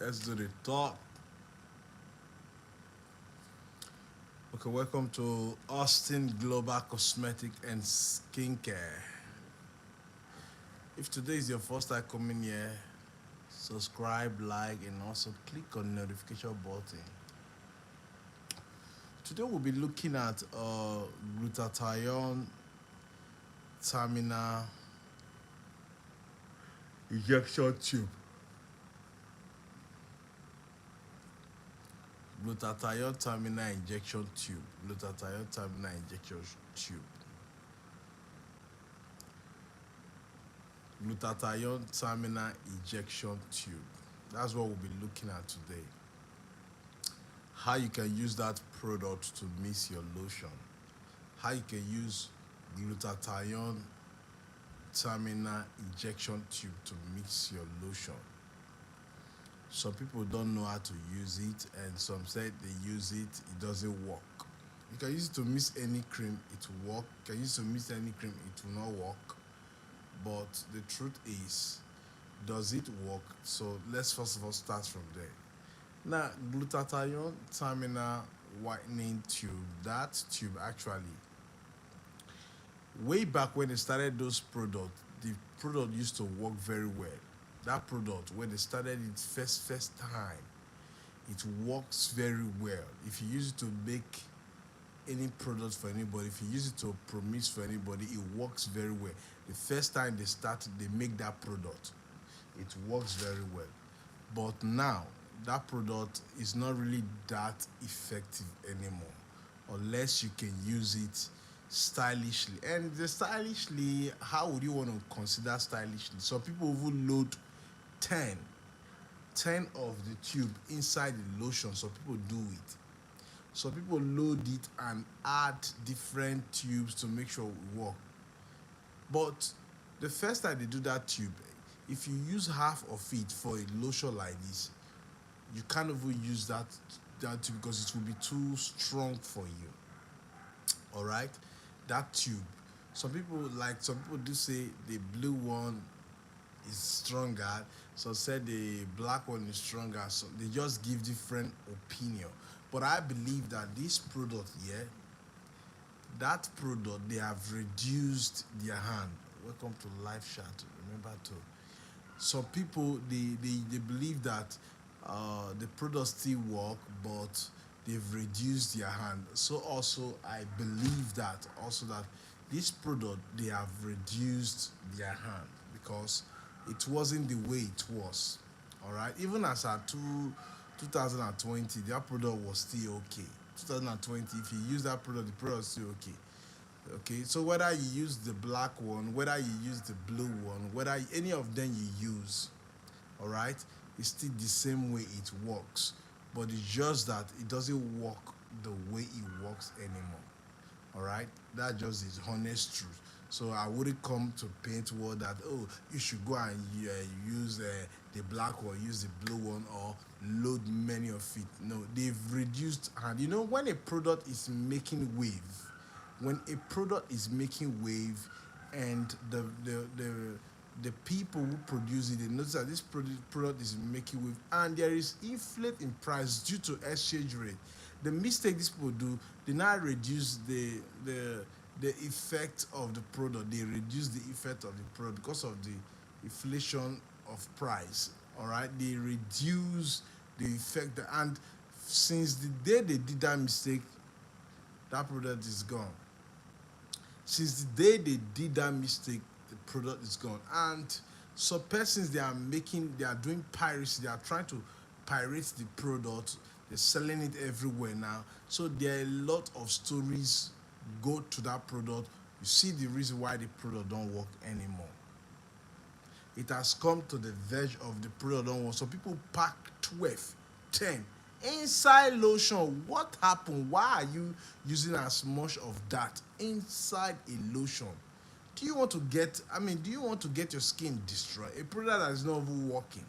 Let's do the talk. Okay, welcome to Austin Global Cosmetic and Skincare. If today is your first time coming here, subscribe, like, and also click on the notification button. Today we'll be looking at glutathione terminal injection tube. Glutathione terminal injection tube. Glutathione terminal injection tube. Glutathione terminal injection tube. That's what we'll be looking at today. How you can use that product to mix your lotion. How you can use glutathione terminal injection tube to mix your lotion. Some people don't know how to use it, and some said they use it, it doesn't work. You can use it to mix any cream, it will work. You can use it to mix any cream, it will not work. But the truth is, does it work? So let's first of all start from there. Now, glutathione terminal whitening tube, that tube actually, way back when they started those products, the product used to work very well. That product, when they started it first time, it works very well. If you use it to make any product for anybody, if you use it to promise for anybody, it works very well. The first time they started, they make that product, it works very well. But now, that product is not really that effective anymore, unless you can use it stylishly. And the stylishly, how would you want to consider stylishly? Some people will load 10 10 of the tube inside the lotion. Some people do it. Some people load it and add different tubes to make sure it work. But the first time they do that tube, if you use half of it for a lotion like this, you can't even use that tube because it will be too strong for you. All right, that tube. Some people do say the blue one is stronger. Some said the black one is stronger. So they just give different opinion. But I believe that this product here, that product, they have reduced their hand. Welcome to live chat. Remember to. Some people they believe that the product still work, but they've reduced their hand. So also I believe that also that this product they have reduced their hand because it wasn't the way it was. All right, even as at 2020, that product was still okay. 2020, if you use that product, the product is still okay. Okay, so whether you use the black one, whether you use the blue one, whether any of them you use, all right, it's still the same way it works. But it's just that it doesn't work the way it works anymore. All right, that just is honest truth. So I wouldn't come to paint word that oh you should go and use the black one, use the blue one, or load many of it. No, they've reduced. And you know when a product is making wave, when a product is making wave, and the people who produce it, they notice that this product is making wave, and there is inflate in price due to exchange rate. The mistake these people do, they now reduce the effect of the product. They reduce the effect of the product because of the inflation of price. All right, they reduce the effect, and since the day they did that mistake, that product is gone. Since the day they did that mistake, the product is gone. And some persons they are doing piracy. They are trying to pirate the product. They're selling it everywhere now. So there are a lot of stories go to that product. You see the reason why the product don't work anymore. It has come to the verge of the product don't work. So people pack 12, 10 inside lotion. What happened? Why are you using as much of that inside a lotion? Do you want to get, do you want to get your skin destroyed? A product that is not even working,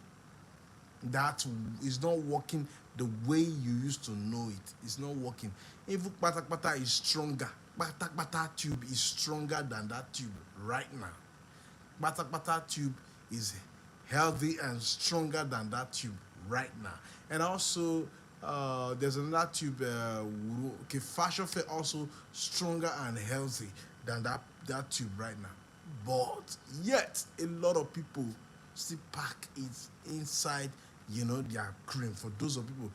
that is not working the way you used to know it. It's not working. Even Pata is stronger. Pata tube is stronger than that tube right now. Pata tube is healthy and stronger than that tube right now. And also, there's another tube. Okay, fashion fair also stronger and healthy than that tube right now. But yet, a lot of people still pack it inside, their cream. For those of people,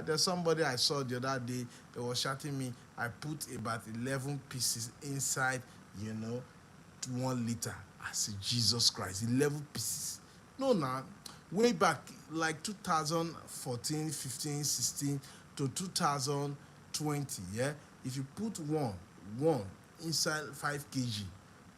there's somebody I saw the other day. They was shouting me. I put about 11 pieces inside, you know, 1 liter. I said, Jesus Christ, 11 pieces. No, now, way back, like 2014, 15, 16 to 2020, yeah, if you put one inside 5 kg,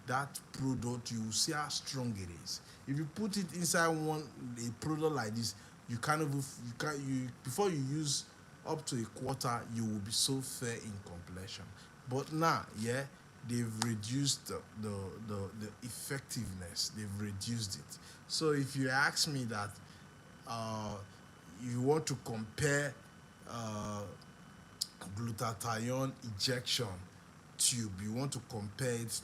that product, you will see how strong it is. If you put it inside a product like this, you can't even, you can you before you use up to a quarter, you will be so fair in complexion. But now, yeah, they've reduced the effectiveness. They've reduced it. So if you ask me that, uh, you want to compare uh, glutathione injection tube, you want to compare it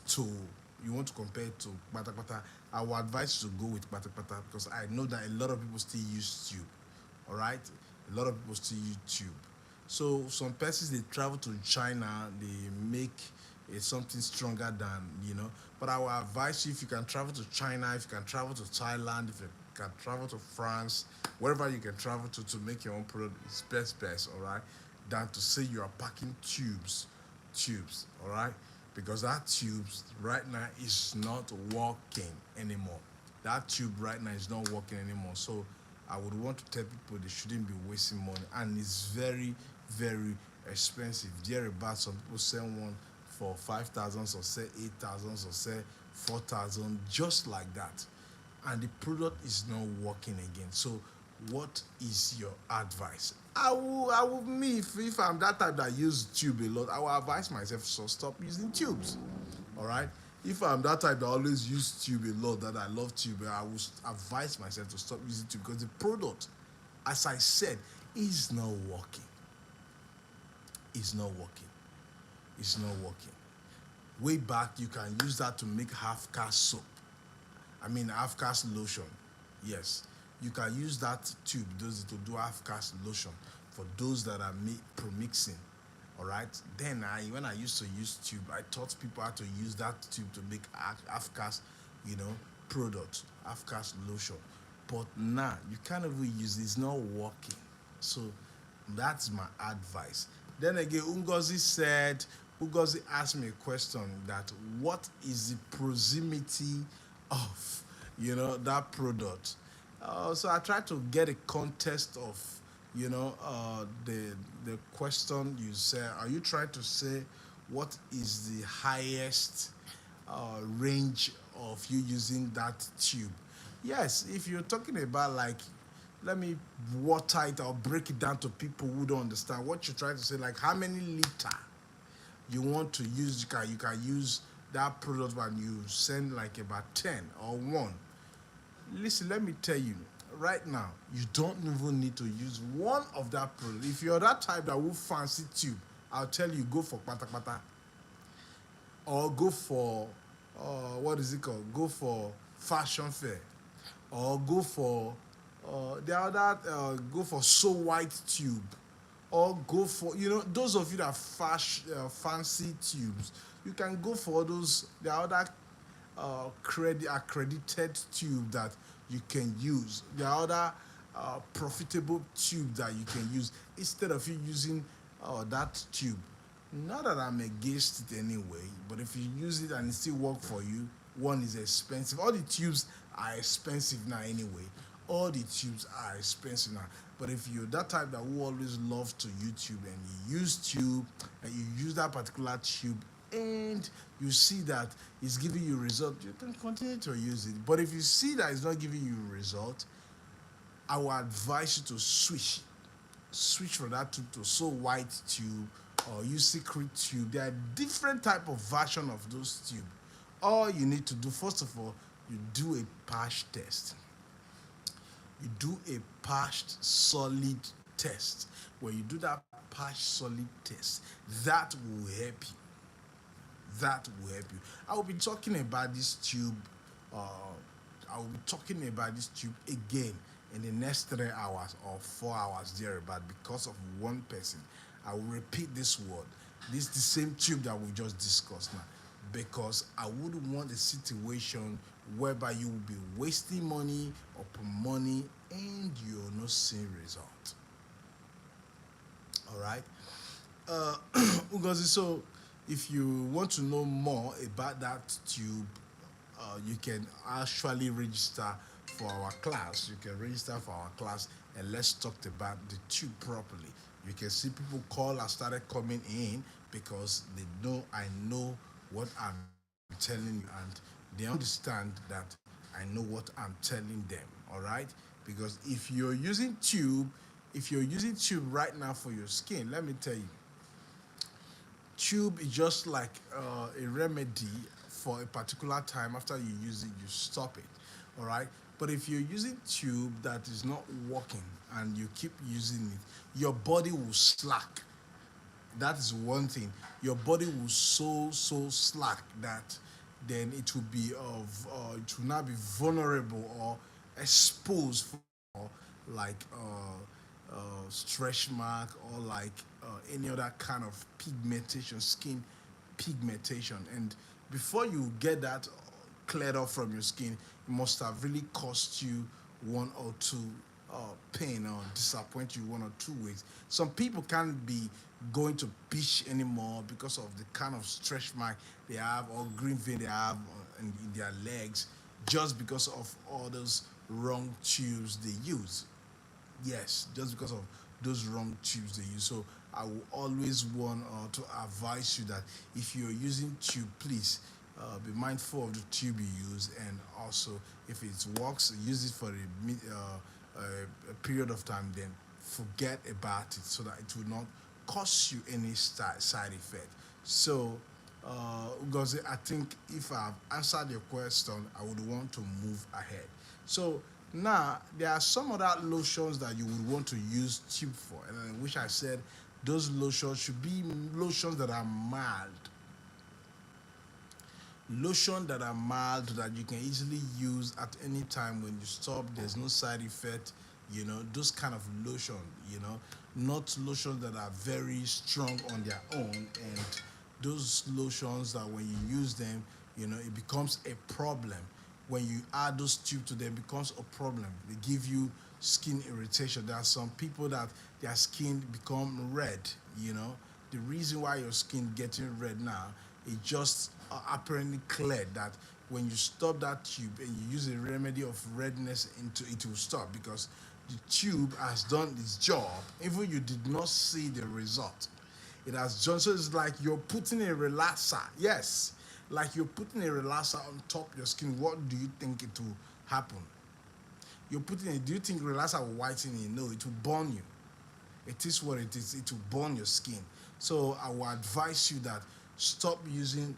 to pata pata, I would advise you to go with pata pata because I know that a lot of people still use tube. All right, a lot of people still use tube. So some persons they travel to China, they make something stronger than, But I will advise you, if you can travel to China, if you can travel to Thailand, if you can travel to France, wherever you can travel to make your own product, it's best, all right, than to say you are packing tubes, all right, because that tubes right now is not working anymore. That tube right now is not working anymore. So I would want to tell people they shouldn't be wasting money, and it's very expensive. Thereabouts, some people sell one for 5,000, or say 8,000, or say 4,000, just like that, and the product is not working again. So what is your advice? Me, if I'm that type that use tube a lot, I will advise myself to stop using tubes. All right. If I'm that type that always use tube a lot, that I love tube, I will advise myself to stop using tube because the product, as I said, is not working. It's not working. It's not working. Way back, you can use that to make half cast soap. I mean, half cast lotion. Yes, you can use that tube those to do half cast lotion for those that are pro mixing. All right. Then when I used to use tube, I taught people how to use that tube to make half cast, you know, product, half cast lotion. But now you can't even use it. It's not working. So that's my advice. Then again, Ungozi asked me a question that what is the proximity of, that product? So I tried to get a context of, the question you said. Are you trying to say what is the highest range of you using that tube? Yes, if you're talking about, like, let me water it or break it down to people who don't understand what you're trying to say, like how many liter you want to use. You can use that product when you send like about 10 or 1. Listen, let me tell you, right now, you don't even need to use one of that product. If you're that type that will fancy tube, I'll tell you, go for pata pata, or go for what is it called? Go for fashion fair, or go for so white tube, or go for, those of you that fancy tubes, you can go for those. There are other accredited tube that you can use. There are other profitable tube that you can use instead of you using that tube. Not that I'm against it anyway, but if you use it and it still work for you, one is expensive. All the tubes are expensive now anyway. All the tubes are expensive now. But if you're that type that will always love to YouTube and you use tube and you use that particular tube and you see that it's giving you result, you can continue to use it. But if you see that it's not giving you result, I will advise you to switch from that tube to so white tube or use secret tube. There are different type of version of those tube. All you need to do, first of all, you do a patch test. You do a patched solid test. When you do that patch solid test, that will help you. That will help you. I will be talking about this tube. Uh, I will be talking about this tube again in the next 3 hours or 4 hours thereabout because of one person. I will repeat this word. This is the same tube that we just discussed now. Because I wouldn't want a situation whereby you will be wasting money upon money and you're not seeing result. All right. Ugozi, so if you want to know more about that tube, you can actually register for our class. You can register for our class and let's talk about the tube properly. You can see people call and started coming in because they know I know what I'm telling you and they understand that I know what I'm telling them. All right, because if you're using tube right now for your skin, let me tell you, tube is just like a remedy for a particular time. After you use it, you stop it. All right. But if you're using tube that is not working and you keep using it, your body will slack. That is one thing. Your body will so slack that then it will be it will not be vulnerable or exposed for like stretch mark or like any other kind of pigmentation, skin pigmentation. And before you get that cleared off from your skin, it must have really cost you one or two pain or disappoint you 1 or 2 weeks. Some people can't be going to beach anymore because of the kind of stretch mark they have or green vein they have in their legs just because of all those wrong tubes they use. Yes, just because of those wrong tubes they use. So I will always want to advise you that if you're using tube, please be mindful of the tube you use, and also if it works, use it for a period of time. Then forget about it so that it will not cause you any side effect. So, because I think if I've answered your question, I would want to move ahead. So now there are some other lotions that you would want to use tube for, and which I said those lotions should be lotions that are mild. Lotion that are mild that you can easily use at any time when you stop. There's no side effect. Those kind of lotion. Not lotions that are very strong on their own, and those lotions that when you use them, it becomes a problem. When you add those tubes to them, it becomes a problem. They give you skin irritation. There are some people that their skin become red. The reason why your skin getting red now is just apparently clear that when you stop that tube and you use a remedy of redness into it, will stop because the tube has done its job. Even you did not see the result. It has done. So it's like you're putting a relaxer. Yes, like you're putting a relaxer on top of your skin. What do you think it will happen? You're putting it. Do you think relaxer will whiten it? No, it will burn you. It is what it is. It will burn your skin. So I will advise you that stop using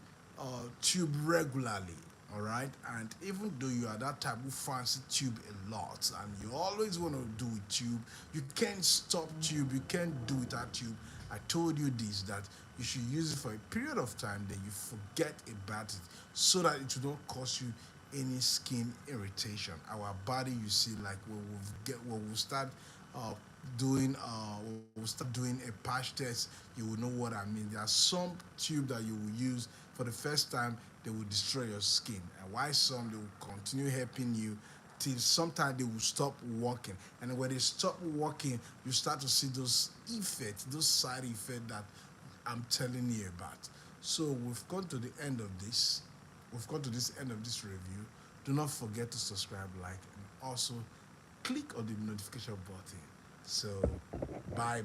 tube regularly. All right, and even though you are that type who fancy tube a lot and you always want to do with tube, you can't stop tube. You can't do without tube. I told you this, that you should use it for a period of time, then you forget about it so that it will not cause you any skin irritation. Our body, you see, like when we start uh, we'll start doing a patch test, you will know what I mean. There are some tube that you will use for the first time, they will destroy your skin, and why some they will continue helping you till sometimes they will stop working. And when they stop working, you start to see those effects, those side effects that I'm telling you about. So we've come to the end of this. We've come to this end of this review. Do not forget to subscribe, like, and also click on the notification button. So bye.